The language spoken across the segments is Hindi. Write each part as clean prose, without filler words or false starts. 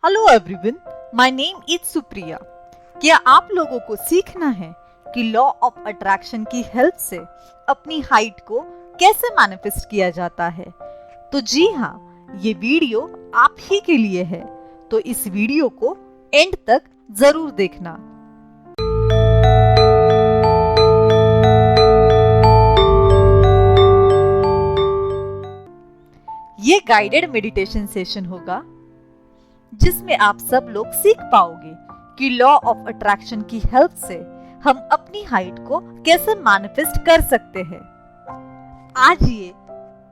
Hello everyone, my name is Supriya. क्या आप लोगों को सीखना है कि लॉ ऑफ अट्रैक्शन की हेल्प से अपनी हाइट को कैसे मैनिफेस्ट किया जाता है? तो जी हाँ, ये वीडियो आप ही के लिए है, तो इस वीडियो को एंड तक जरूर देखना। ये गाइडेड मेडिटेशन सेशन होगा जिसमें आप सब लोग सीख पाओगे कि लॉ ऑफ अट्रैक्शन की हेल्प से हम अपनी हाइट को कैसे मैनिफेस्ट कर सकते हैं। आज ये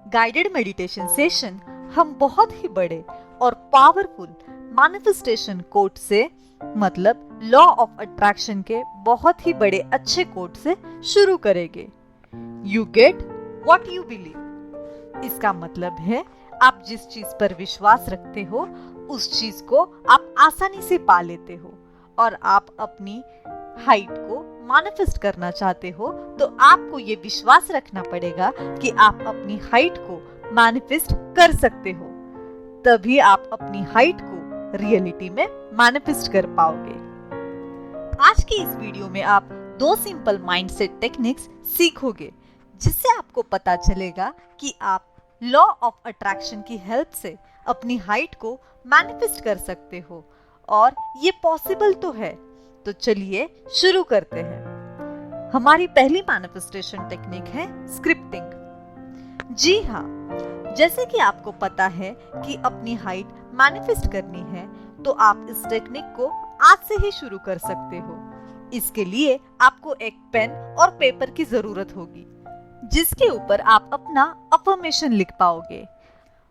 गाइडेड मेडिटेशन सेशन हम बहुत ही बड़े और पावरफुल मैनिफेस्टेशन कोट से, मतलब लॉ ऑफ अट्रैक्शन के बहुत ही बड़े अच्छे कोट से शुरू करेंगे। You get what you believe. इसका मतलब है आप जिस चीज पर विश्वास रखते हो उस चीज को आप आसानी से पा लेते हो। और आप अपनी हाइट को मैनिफेस्ट करना चाहते हो तो आपको ये विश्वास रखना पड़ेगा कि आप अपनी हाइट को मैनिफेस्ट कर सकते हो, तभी आप अपनी हाइट को रियलिटी में मैनिफेस्ट कर पाओगे। आज की इस वीडियो में आप 2 सिंपल माइंडसेट टेक्निक्स सीखोगे जिससे आपको पता चलेगा कि आप लॉ ऑफ अट्रैक्शन की हेल्प से अपनी हाइट को मैनिफेस्ट कर सकते हो, और ये पॉसिबल तो है। तो चलिए शुरू करते हैं। हमारी पहली मैनिफेस्टेशन टेक्निक है स्क्रिप्टिंग। जी हाँ, जैसे कि आपको पता है कि अपनी हाइट मैनिफेस्ट करनी है तो आप इस टेक्निक को आज से ही शुरू कर सकते हो। इसके लिए आपको एक पेन और पेपर की जरूरत होगी जिसके ऊपर आप अपना अफर्मेशन लिख पाओगे,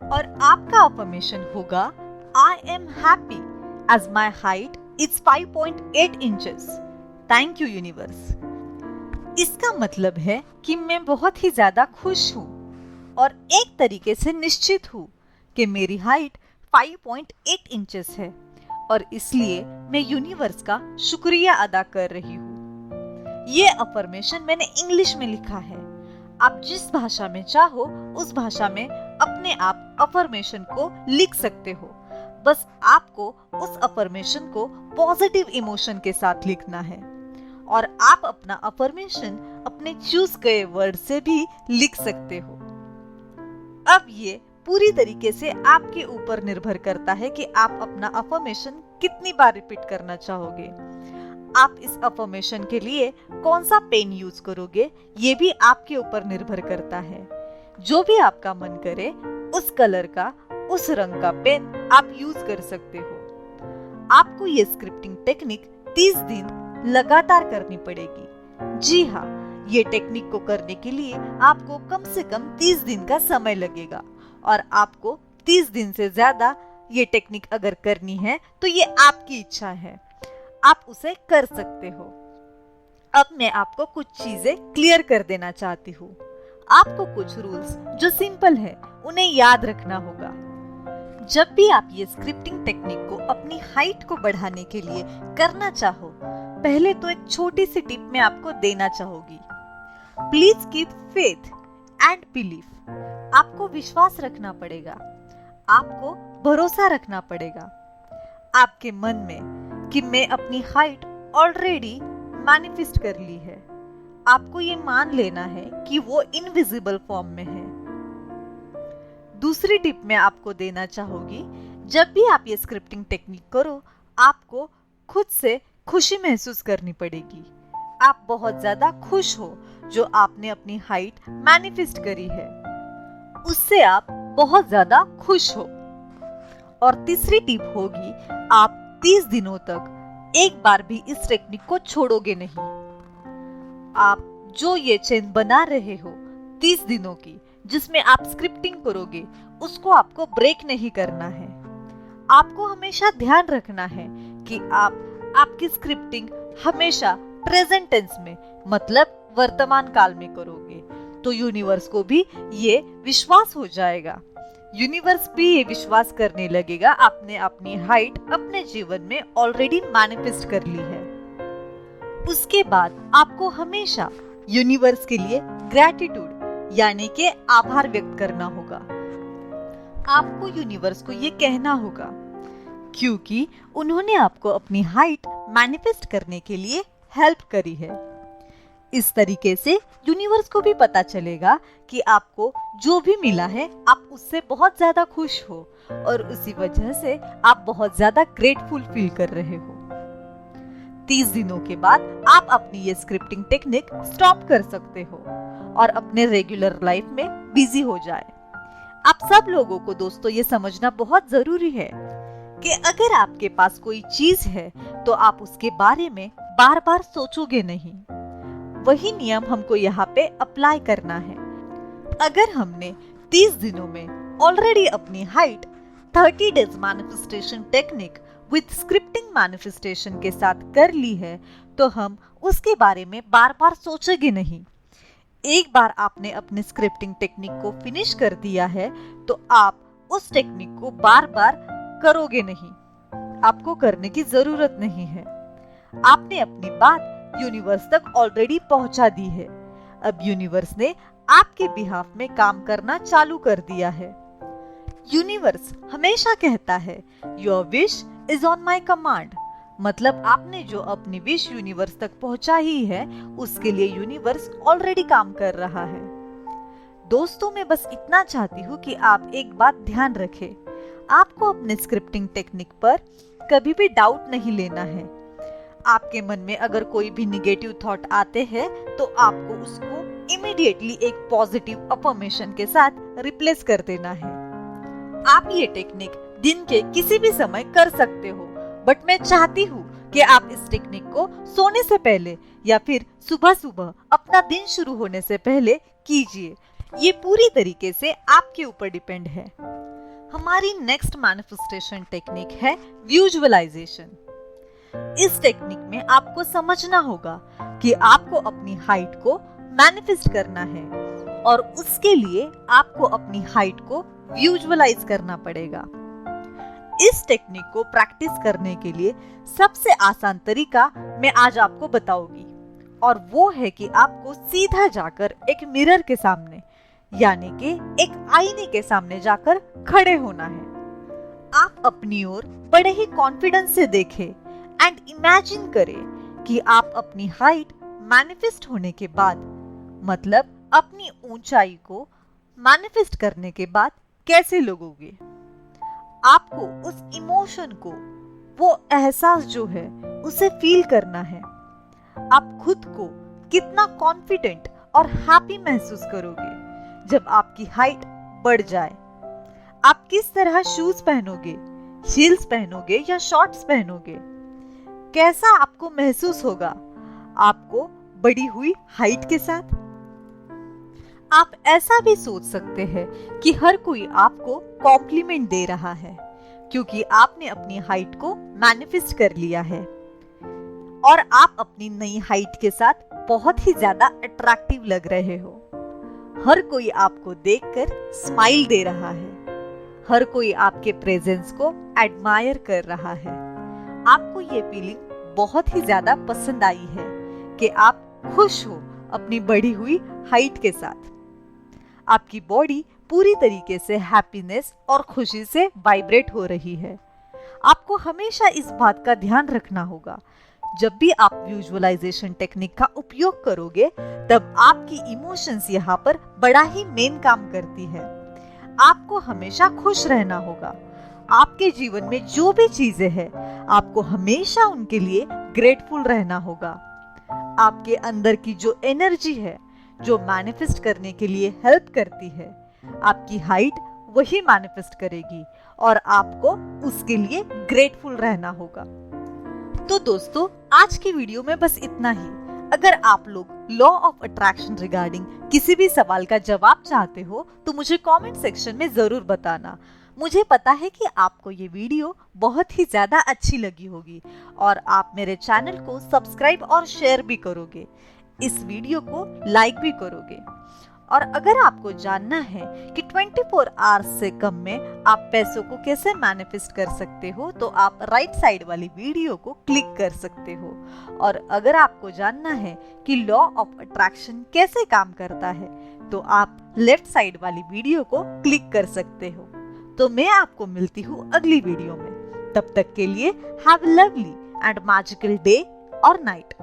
और आपका अफर्मेशन होगा I am happy as my height is 5.8 inches. Thank you universe. इसका मतलब है कि मैं बहुत ही ज्यादा खुश हूँ और एक तरीके से निश्चित हूँ कि मेरी हाइट 5.8 इंचेस है, और इसलिए मैं यूनिवर्स का शुक्रिया अदा कर रही हूँ। ये अफर्मेशन मैंने इंग्लिश में लिखा है। आप जिस भाषा में चाहो उस भाषा में अपने आप अफर्मेशन को लिख सकते हो। बस आपको उस अफर्मेशन को पॉजिटिव इमोशन के साथ लिखना है, और आप अपना अफर्मेशन अपने चूज किए वर्ड से भी लिख सकते हो। अब ये पूरी तरीके से आपके ऊपर निर्भर करता है कि आप अपना अफर्मेशन कितनी बार रिपीट करना चाहोगे। आप इस अफर्मेशन के लिए कौन सा पेन यूज करोगे ये भी आपके ऊपर निर्भर करता है। जो भी आपका मन करे उस कलर का, उस रंग का पेन आप यूज कर सकते हो। आपको ये स्क्रिप्टिंग टेक्निक 30 दिन लगातार करनी पड़ेगी। जी हाँ, ये टेक्निक को करने के लिए आपको कम से कम 30 दिन का समय लगेगा, और आपको 30 दिन से ज्यादा ये टेक्निक अगर करनी है तो ये आपकी इच्छा है, आप उसे कर सकते हो। अब मैं आपको कुछ चीजें क्लियर कर देना चाहती हूँ। आपको कुछ रूल्स जो सिंपल है उन्हें याद रखना होगा। जब भी आप ये स्क्रिप्टिंग टेक्निक को अपनी हाइट को बढ़ाने के लिए करना चाहो, पहले तो एक छोटी सी टिप मैं आपको देना चाहूंगी। Please keep faith and belief. आपको विश्वास रखना पड़ेगा, आपको भरोसा रखना पड़ेगा आपके मन में कि मैं अपनी हाइट ऑलरेडी मैनिफेस्ट कर ली है। आपको ये मान लेना है कि वो इनविजिबल फॉर्म में है। दूसरी टिप मैं आपको देना चाहूंगी, जब भी आप ये स्क्रिप्टिंग टेक्निक करो, आपको खुद से खुशी महसूस करनी पड़ेगी। आप बहुत ज्यादा खुश हो जो आपने अपनी हाइट मैनिफेस्ट करी है, उससे आप बहुत ज्यादा खुश हो। और तीसरी टिप होगी, आप 30 दिनों तक एक बार भी इस टेक्निक को छोड़ोगे नहीं। आप जो ये चेन बना रहे हो 30 दिनों की, जिसमें आप स्क्रिप्टिंग करोगे, उसको आपको ब्रेक नहीं करना है। आपको हमेशा ध्यान रखना है कि आप आपकी स्क्रिप्टिंग हमेशा प्रेजेंट टेंस में, मतलब वर्तमान काल में करोगे, तो यूनिवर्स को भी ये विश्वास हो जाएगा। यूनिवर्स भी ये विश्वास करने लगेगा आपने अपनी हाइट अपने जीवन में ऑलरेडी मैनिफेस्ट कर ली है। उसके बाद आपको हमेशा यूनिवर्स के लिए ग्रैटिट्यूड यानी कि आभार व्यक्त करना होगा। आपको यूनिवर्स को ये कहना होगा क्योंकि उन्होंने आपको अपनी हाइट मैनिफेस्ट करने के लिए हेल्प करी है। इस तरीके से यूनिवर्स को भी पता चलेगा कि आपको जो भी मिला है आप उससे बहुत ज्यादा खुश हो और उसी वजह से आप बहुत ज्यादा ग्रेटफुल फील कर रहे हो। 30 दिनों के बाद आप अपनी ये स्क्रिप्टिंग टेक्निक स्टॉप कर सकते हो और अपने रेगुलर लाइफ में बिजी हो जाए। आप सब लोगों को दोस्तों ये समझना बहुत जरूरी है कि अगर आपके पास कोई चीज है तो आप उसके बारे में बार बार सोचोगे नहीं। वही नियम हमको यहाँ पे अप्लाई करना है। अगर हमने 30 दिनों में ऑलरेडी अपनी height 30 days manifestation technique with scripting manifestation के साथ कर ली है तो हम उसके बारे में बार बार सोचेंगे नहीं। एक बार आपने अपनी स्क्रिप्टिंग टेक्निक को फिनिश कर दिया है तो आप उस टेक्निक को बार बार करोगे नहीं। आपको करने की जरूरत नहीं है। आपने अपनी बात यूनिवर्स तक ऑलरेडी पहुंचा दी है। अब यूनिवर्स ने आपके बिहाफ में काम करना चालू कर दिया है। यूनिवर्स हमेशा कहता है your wish is on my command. मतलब आपने जो अपनी विश यूनिवर्स तक पहुंचा ही है उसके लिए यूनिवर्स ऑलरेडी काम कर रहा है। दोस्तों मैं बस इतना चाहती हूँ कि आप एक बात ध्यान रखें। आपको अपने स्क्रिप्टिंग टेक्निक पर कभी भी डाउट नहीं लेना है। आपके मन में अगर कोई भी निगेटिव थॉट आते हैं तो आपको उसको इमीडिएटली एक पॉजिटिव अफर्मेशन के साथ रिप्लेस कर देना है। आप ये टेक्निक दिन के किसी भी समय कर सकते हो, बट मैं चाहती हूँ कि आप इस टेक्निक को सोने से पहले या फिर सुबह सुबह अपना दिन शुरू होने से पहले कीजिए। ये पूरी तरीके से आपके ऊपर डिपेंड है। हमारी नेक्स्ट मैनिफेस्टेशन टेक्निक है विजुअलाइजेशन। इस टेक्निक में आपको समझना होगा कि आपको अपनी हाइट को मैनिफेस्ट करना है और उसके लिए आपको अपनी हाइट को विजुअलाइज करना पड़ेगा। इस टेक्निक को प्रैक्टिस करने के लिए सबसे आसान तरीका मैं आज आपको बताऊंगी और वो है कि आपको सीधा जाकर एक मिरर के सामने यानी कि एक आईने के सामने जाकर खड़े होना है। आप अपनी ओर बड़े ही कॉन्फिडेंस से देखें एंड इमेजिन करें कि आप अपनी हाइट मैनिफेस्ट होने के बाद मतलब अपनी ऊंचाई को मैनिफेस्ट करने के बाद कैसे लगोगे। आपको उस इमोशन को, वो एहसास जो है उसे फील करना है। आप खुद को कितना कॉन्फिडेंट और हैप्पी महसूस करोगे जब आपकी हाइट बढ़ जाए। आप किस तरह शूज पहनोगे, हील्स पहनोगे या शॉर्ट्स पहनोगे, कैसा आपको महसूस होगा आपको बढ़ी हुई हाइट के साथ। आप ऐसा भी सोच सकते हैं कि हर कोई आपको कॉम्प्लीमेंट दे रहा है क्योंकि आपने अपनी हाइट को मैनिफेस्ट कर लिया है और आप अपनी नई हाइट के साथ बहुत ही ज्यादा अट्रैक्टिव लग रहे हो। हर कोई आपको देखकर स्माइल दे रहा है। हर कोई आपके प्रेजेंस को एडमायर कर रहा है। आपको ये फीलिंग बहुत ही ज्यादा पसंद आई है कि आप खुश हो अपनी बढ़ी हुई हाइट के साथ। आपकी बॉडी पूरी तरीके से हैप्पीनेस और खुशी से वाइब्रेट हो रही है। आपको हमेशा इस बात का ध्यान रखना होगा जब भी आप विजुअलाइजेशन टेक्निक का उपयोग करोगे तब आपकी इमोशंस यहाँ पर बड़ा ही मेन काम करती है। आपको हमेशा खुश रहना होगा। आपके जीवन में जो भी चीजें हैं आपको हमेशा उनके लिए ग्रेटफुल रहना होगा। आपके अंदर की जो एनर्जी है जो मैनिफेस्ट करने के लिए हेल्प करती है, आपकी हाइट वही मैनिफेस्ट करेगी और आपको उसके लिए ग्रेटफुल रहना होगा। तो दोस्तों आज की वीडियो में बस इतना ही। अगर आप लोग लॉ ऑफ अट्रैक्शन रिगार्डिंग किसी भी सवाल का जवाब चाहते हो तो मुझे कमेंट सेक्शन में जरूर बताना। मुझे पता है कि आपको ये वीडियो बहुत ही ज्यादा अच्छी लगी होगी और आप मेरे चैनल को सब्सक्राइब और शेयर भी करोगे, इस वीडियो को लाइक भी करोगे। और अगर आपको जानना है कि 24 आवर्स से कम में आप पैसों को कैसे मैनिफेस्ट कर सकते हो तो आप राइट साइड वाली वीडियो को क्लिक कर सकते हो। और अगर आपको जानना है कि लॉ ऑफ अट्रैक्शन कैसे काम करता है तो आप लेफ्ट साइड वाली वीडियो को क्लिक कर सकते हो। तो मैं आपको मिलती हूँ अगली वीडियो में। तब तक के लिए have a lovely and magical day और नाइट।